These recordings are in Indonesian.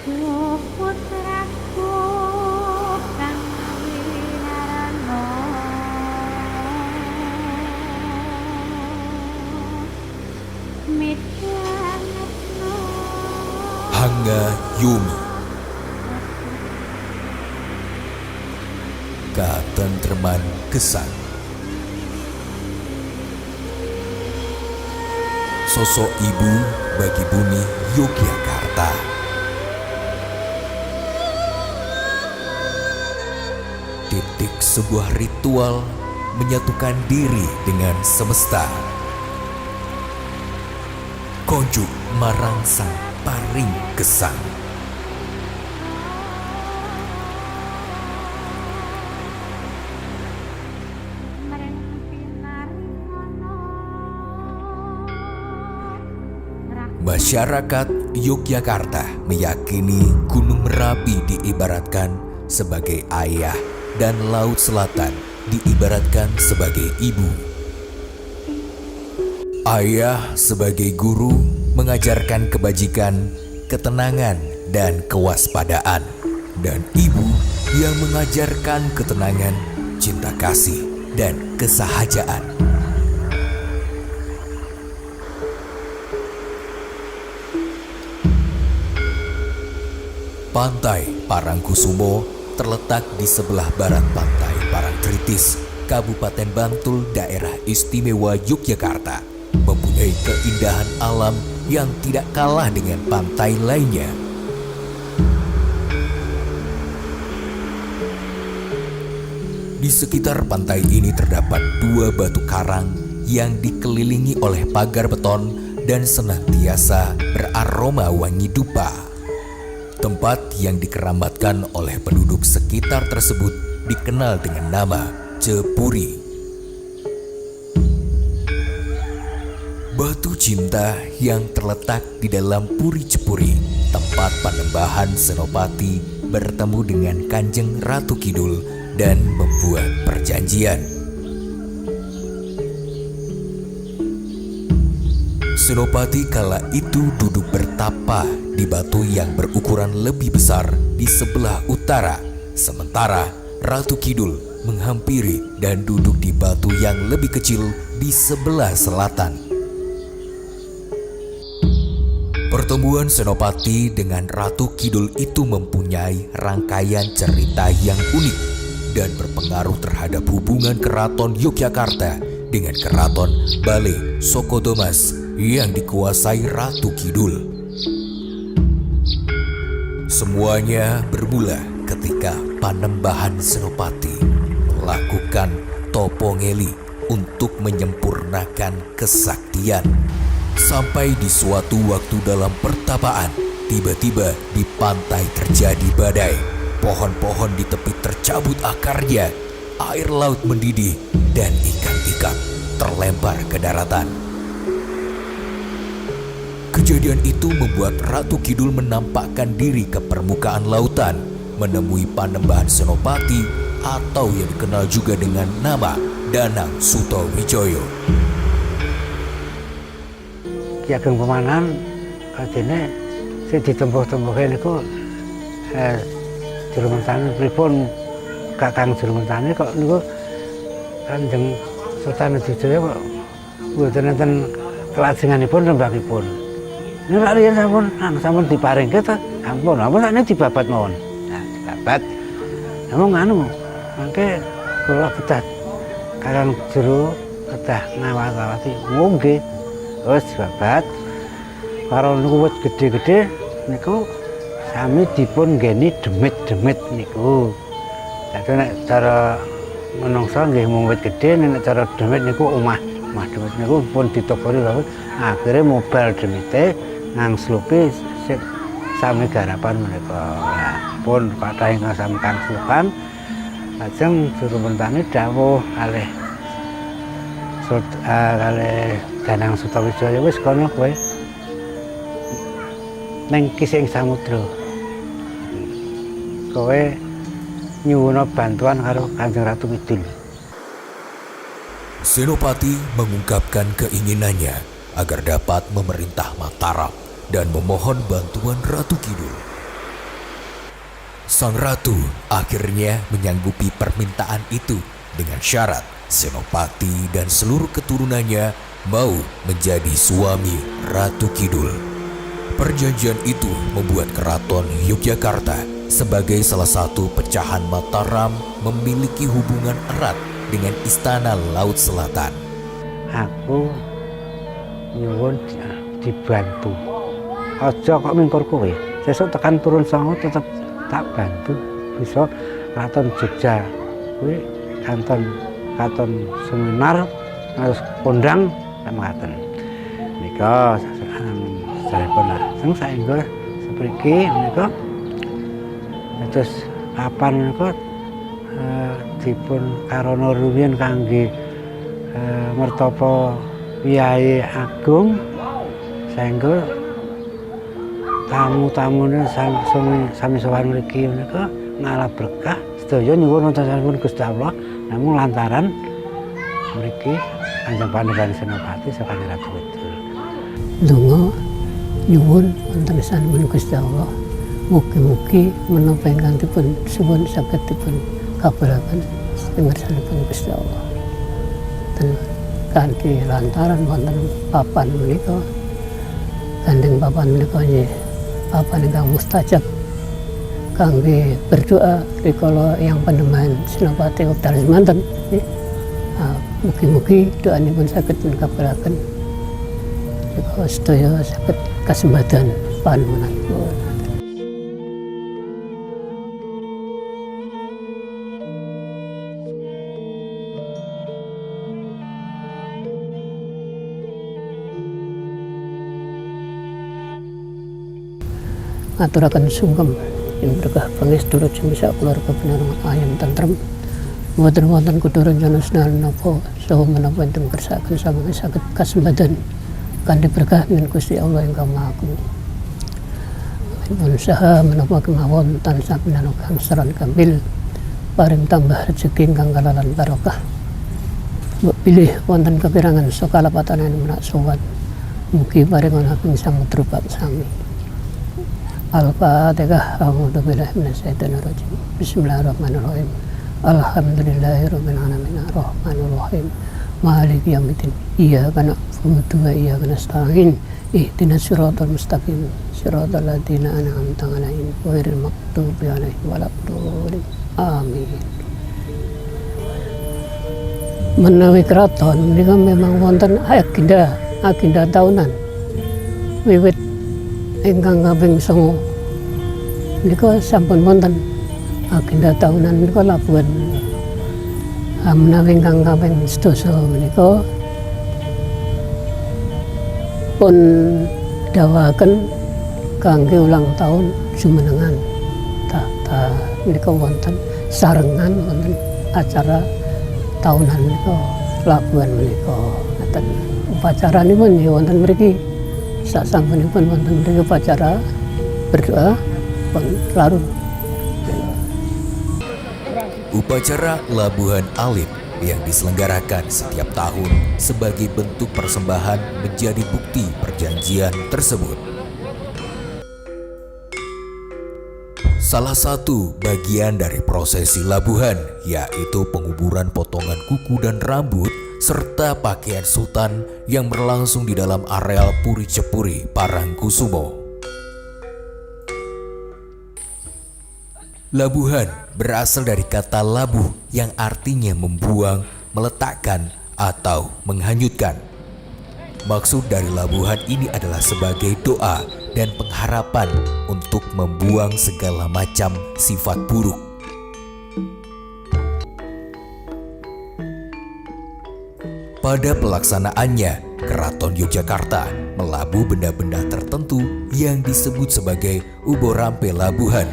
Duh putraku kang winarana midhangetna Hangga Yumi, katentreman gesang. Sosok ibu bagi bumi Yogyakarta. Titik sebuah ritual menyatukan diri dengan semesta. Konjuk marangsang paring gesang. mring pinaringono Masyarakat Yogyakarta meyakini Gunung Merapi diibaratkan sebagai ayah dan Laut Selatan diibaratkan sebagai ibu. Ayah sebagai guru mengajarkan kebajikan, ketenangan, dan kewaspadaan. Dan ibu yang mengajarkan ketenangan, cinta kasih, dan kesahajaan. Pantai Parangkusumo terletak di sebelah barat pantai Parangtritis, Kabupaten Bantul, Daerah Istimewa Yogyakarta, mempunyai keindahan alam yang tidak kalah dengan pantai lainnya. Di sekitar pantai ini terdapat 2 batu karang yang dikelilingi oleh pagar beton dan senantiasa beraroma wangi dupa. Tempat yang dikeramatkan oleh penduduk sekitar tersebut dikenal dengan nama Cepuri. Batu cinta yang terletak di dalam Puri Cepuri, tempat Panembahan Senopati bertemu dengan Kanjeng Ratu Kidul dan membuat perjanjian. Senopati kala itu duduk bertapa di batu yang berukuran lebih besar di sebelah utara, sementara Ratu Kidul menghampiri dan duduk di batu yang lebih kecil di sebelah selatan. Pertemuan Senopati dengan Ratu Kidul itu mempunyai rangkaian cerita yang unik dan berpengaruh terhadap hubungan Keraton Yogyakarta dengan Keraton Bale Sokodomas yang dikuasai Ratu Kidul. Semuanya bermula ketika Panembahan Senopati melakukan topongeli untuk menyempurnakan kesaktian. Sampai di suatu waktu dalam pertapaan, tiba-tiba di pantai terjadi badai. Pohon-pohon di tepi tercabut akarnya, air laut mendidih, dan ikan-ikan terlempar ke daratan. Kejadian itu membuat Ratu Kidul menampakkan diri ke permukaan lautan, menemui Panembahan Senopati atau yang dikenal juga dengan nama Danang Sutawijoyo. Ki Ageng Pemanan artinya sing ditempuh-tempuhe niku jero mentane pripun Kakang jero mentane kok niku Kanjeng Sultan Wijaya kok mboten enten kelajenganipun rembakipun. Nek lak riyen sampun diparingke ta ampun sakniki dibabat mawon. Nah, dibabat. Namung anu mangke kula kedah Kakang jero kedah ngawat-awati nggih. Terus babat karo niku wit gedhe-gedhe niku sami dipun nggeni demit-demit niku. Dadi nek cara menungsa nggih mung wit gedhe, nek cara demit niku omah demit niku pun ditokori wae. Akhire mobal demite ngangslupi sami garapan menika. Nah, pun kathah ingkang sami kangslupan lajeng juru mentane dawuh kalih Danang Sutawijaya wis kono kowe ning kising samudra. Kowe nyuwuna bantuan karo Kanjeng Ratu Kidul. Senopati mengungkapkan keinginannya agar dapat memerintah Mataram dan memohon bantuan Ratu Kidul. Sang ratu akhirnya menyanggupi permintaan itu dengan syarat Senopati dan seluruh keturunannya mau menjadi suami Ratu Kidul. Perjanjian itu membuat Keraton Yogyakarta sebagai salah satu pecahan Mataram memiliki hubungan erat dengan Istana Laut Selatan. Aku nyuwun dibantu. Aja kok mingkur kowe. Sesuk tekan turun songo tetep tak bantu. Bisa Keraton Jogja kuwi katon seminar harus kondang mekaten. Nika sampun lajeng saengga sepriki menika terus papan menika dipun karana rumiyin kangge mertapa Kyai Agung saengga tamu-tamune sami sowan mriki menika ngalap berkah sedaya nyuwun wonten sampun Gusti Allah namung lantaran mriki Kanjeng Pangeran Senopati saking Ratu Kidul. Donga nyuwun wonten sampun Gusti Allah mugi-mugi menapa ingkang dipun suwun saged dipun kabulaken saking Gusti Allah. Dan kanthi lantaran wonten papan menika gandeng papan menika nggih papan ingkang mustajab kangge berdoa rikala yang Panembahan Senopati wekdal semanten. Mugi-mugi doanipun saged kabulaken. Rikala sedaya saged kasembadan panemenan. Ngaturaken sungkem ing berkah pangestu jemisa keluarga pinarang ayam tentrem mboten wonten kudu rencana senal napa saha menapa enten kersakaken sami saged kasembadan kanthi berkah min Gusti Allah ingkang Maha Agung. Pun saha menapa kemawon tansah pinarang seran kambil paring tambah rezeki ingkang kalalan barokah. Mbok pilih wonten kepirangan sakalapatan menak sowan mugi paring ageng samudra sami. Al-Fatihah. A'udzu billahi minasyaitonir rajim. Bismillahirrahmanirrahim. Alhamdulillahirabbil alamin arrahmanir rahim. Maliki yaumiddin. Iyyaka na'budu wa iyyaka nasta'in. Ihdinas siratal mustaqim. Siratal ladzina an'amta 'alaihim ghairil maghdubi 'alaihim waladdallin. Amin. Menawi keraton menika memang wonten agenda tahunan. Wiwit ingkang kaping 9 menika sampun wonten agenda tahunan menika labuhan. Menawi ingkang kaping 10 menika pun dawaken kangge ulang tahun jumenengan tahta menika wonten sarengan wonten acara tahunan menika labuhan menika ngaten upacaranipun wonten mriki. Sasampunipun wonten mriki upacara berdoa pun larut. Upacara Labuhan Alit yang diselenggarakan setiap tahun sebagai bentuk persembahan menjadi bukti perjanjian tersebut. Salah satu bagian dari prosesi labuhan yaitu penguburan potongan kuku dan rambut serta pakaian sultan yang berlangsung di dalam areal Puri Cepuri Parangkusumo. Labuhan berasal dari kata labuh yang artinya membuang, meletakkan, atau menghanyutkan. Maksud dari labuhan ini adalah sebagai doa dan pengharapan untuk membuang segala macam sifat buruk. Pada pelaksanaannya, Keraton Yogyakarta melabuh benda-benda tertentu yang disebut sebagai uborampe labuhan.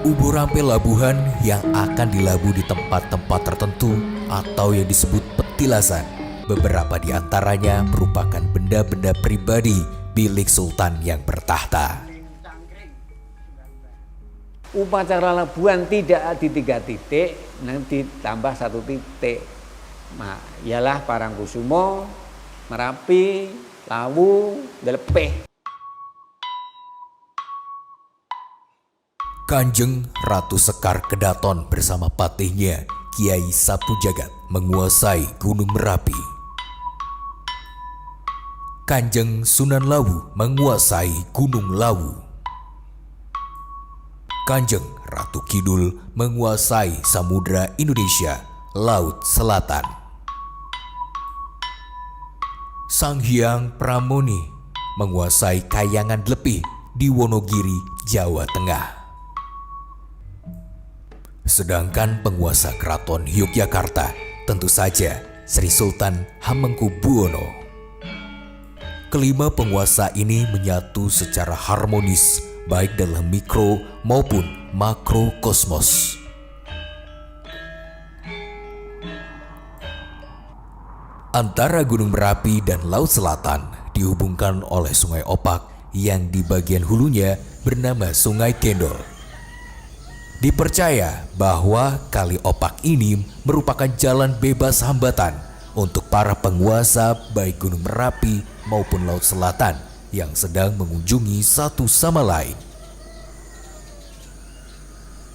Uborampe labuhan yang akan dilabuh di tempat-tempat tertentu atau yang disebut petilasan. Beberapa di antaranya merupakan benda-benda pribadi milik sultan yang bertahta. Upacara labuhan tidak di 3 titik, nanti tambah 1 titik. Nah, ialah Parangkusumo, Merapi, Lawu, Delepeh. Kanjeng Ratu Sekar Kedaton bersama patihnya Kiai Sapu Jagat menguasai Gunung Merapi. Kanjeng Sunan Lawu menguasai Gunung Lawu. Kanjeng Ratu Kidul menguasai Samudra Indonesia, Laut Selatan. Sang Hyang Pramoni menguasai Kayangan Dlepih di Wonogiri, Jawa Tengah. Sedangkan penguasa Keraton Yogyakarta tentu saja Sri Sultan Hamengkubuwono. Kelima penguasa ini menyatu secara harmonis baik dalam mikro maupun makro kosmos. Antara Gunung Merapi dan Laut Selatan dihubungkan oleh Sungai Opak yang di bagian hulunya bernama Sungai Kendol. Dipercaya bahwa Kali Opak ini merupakan jalan bebas hambatan untuk para penguasa baik Gunung Merapi maupun Laut Selatan yang sedang mengunjungi satu sama lain.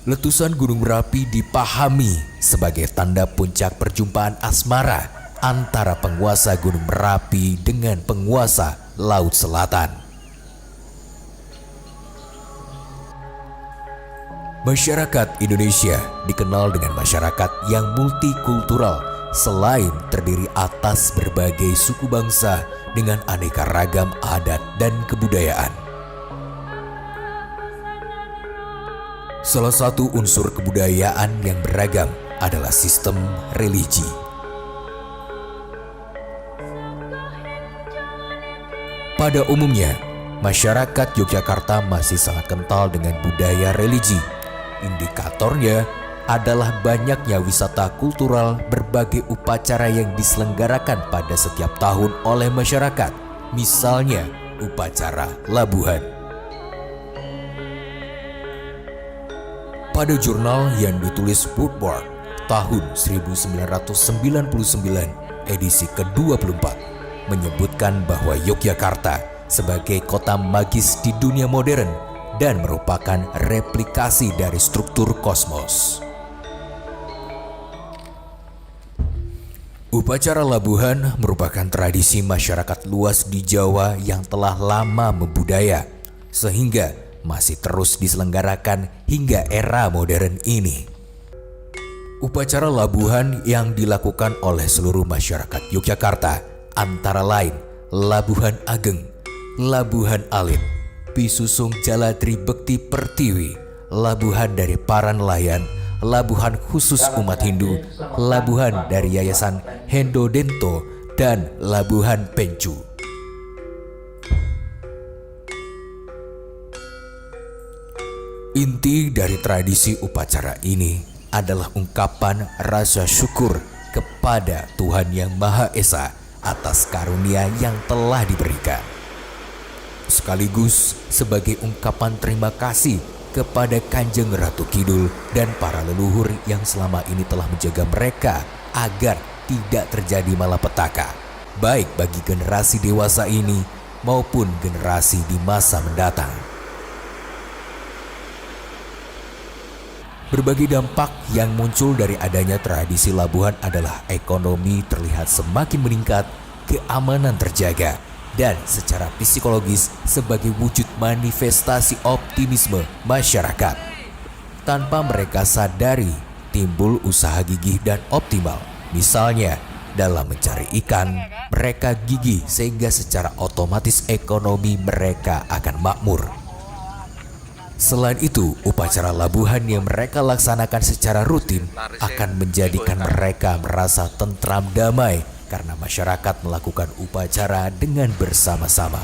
Letusan Gunung Merapi dipahami sebagai tanda puncak perjumpaan asmara antara penguasa Gunung Merapi dengan penguasa Laut Selatan. Masyarakat Indonesia dikenal dengan masyarakat yang multikultural selain terdiri atas berbagai suku bangsa dengan aneka ragam adat dan kebudayaan. Salah satu unsur kebudayaan yang beragam adalah sistem religi. Pada umumnya, masyarakat Yogyakarta masih sangat kental dengan budaya religi. Indikatornya adalah banyaknya wisata kultural berbagai upacara yang diselenggarakan pada setiap tahun oleh masyarakat. Misalnya, upacara labuhan. Pada jurnal yang ditulis Woodward tahun 1999 edisi ke-24 menyebutkan bahwa Yogyakarta sebagai kota magis di dunia modern dan merupakan replikasi dari struktur kosmos. Upacara labuhan merupakan tradisi masyarakat luas di Jawa yang telah lama membudaya, sehingga masih terus diselenggarakan hingga era modern ini. Upacara labuhan yang dilakukan oleh seluruh masyarakat Yogyakarta antara lain Labuhan Ageng, Labuhan Alit, Pisusung Jaladri Bekti Pertiwi, Labuhan dari para nelayan, Labuhan khusus umat Hindu, Labuhan dari Yayasan Hendo Dento, dan Labuhan Pencu. Inti dari tradisi upacara ini adalah ungkapan rasa syukur kepada Tuhan Yang Maha Esa atas karunia yang telah diberikan, sekaligus sebagai ungkapan terima kasih kepada Kanjeng Ratu Kidul dan para leluhur yang selama ini telah menjaga mereka agar tidak terjadi malapetaka, baik bagi generasi dewasa ini maupun generasi di masa mendatang. Berbagai dampak yang muncul dari adanya tradisi labuhan adalah ekonomi terlihat semakin meningkat, keamanan terjaga, dan secara psikologis sebagai wujud manifestasi optimisme masyarakat. Tanpa mereka sadari, timbul usaha gigih dan optimal. Misalnya, dalam mencari ikan, mereka gigih sehingga secara otomatis ekonomi mereka akan makmur. Selain itu, upacara labuhan yang mereka laksanakan secara rutin akan menjadikan mereka merasa tentram damai karena masyarakat melakukan upacara dengan bersama-sama.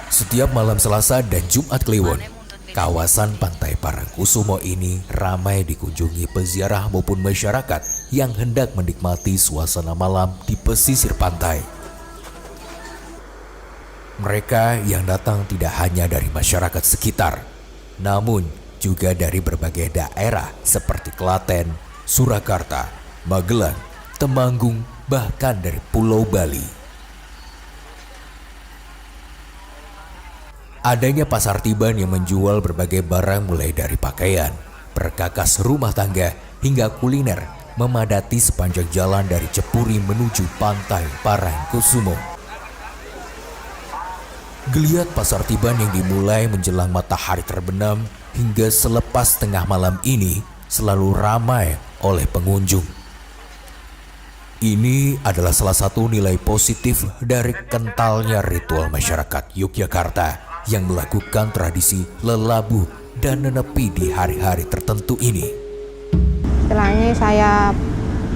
Setiap malam Selasa dan Jumat Kliwon, kawasan Pantai Parangkusumo ini ramai dikunjungi peziarah maupun masyarakat yang hendak menikmati suasana malam di pesisir pantai. Mereka yang datang tidak hanya dari masyarakat sekitar, namun juga dari berbagai daerah seperti Klaten, Surakarta, Magelang, Temanggung, bahkan dari Pulau Bali. Adanya pasar tiban yang menjual berbagai barang mulai dari pakaian, perkakas rumah tangga, hingga kuliner memadati sepanjang jalan dari Cepuri menuju pantai Parangkusumo. Geliat pasar tiban yang dimulai menjelang matahari terbenam hingga selepas tengah malam ini selalu ramai oleh pengunjung. Ini adalah salah satu nilai positif dari kentalnya ritual masyarakat Yogyakarta yang melakukan tradisi lelabuh dan nenepi di hari-hari tertentu ini. Istilahnya saya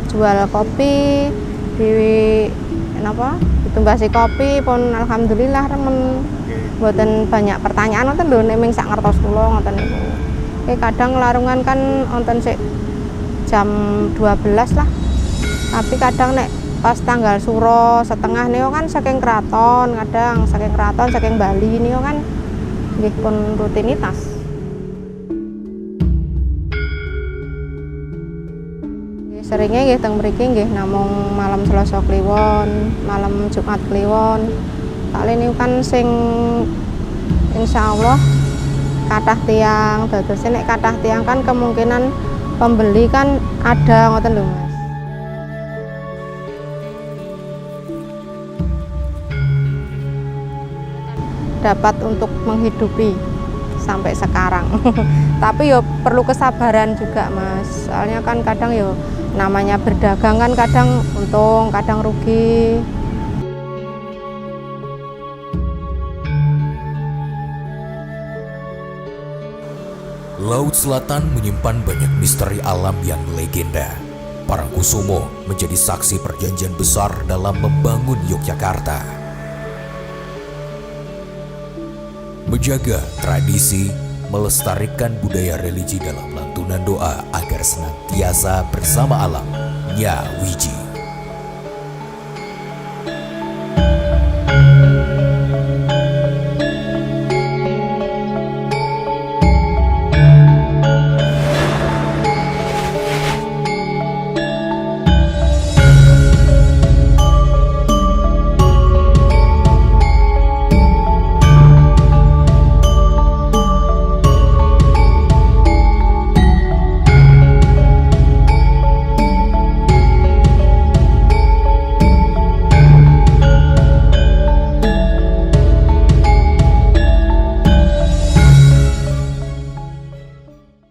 jual kopi di ditumbasi kopi pun alhamdulillah remen. Mboten banyak pertanyaan wonten lho nek ming sak ngertos kula ngoten niku. Kadang larungan kan wonten sik jam 12 lah. Tapi kadang nek pas tanggal suro setengah niku kan saking keraton, kadang saking keraton, saking Bali niku kan nggih pun rutinitas. Seringnya nggih teng mriki nggih namung malam Selasa kliwon, malam Jumat kliwon. Kali niku kan sing insyaallah kathah tiyang, dados nek kathah tiyang kan kemungkinan pembeli kan ada ngoten lho Mas. Dapat untuk menghidupi sampai sekarang. Tapi yo perlu kesabaran juga Mas. Soalnya kan kadang yo namanya berdagang kan kadang untung, kadang rugi. Laut Selatan menyimpan banyak misteri alam yang legenda. Parangkusumo menjadi saksi perjanjian besar dalam membangun Yogyakarta. Menjaga tradisi, melestarikan budaya religi dalam lantunan doa agar senantiasa bersama alam. Nyawiji.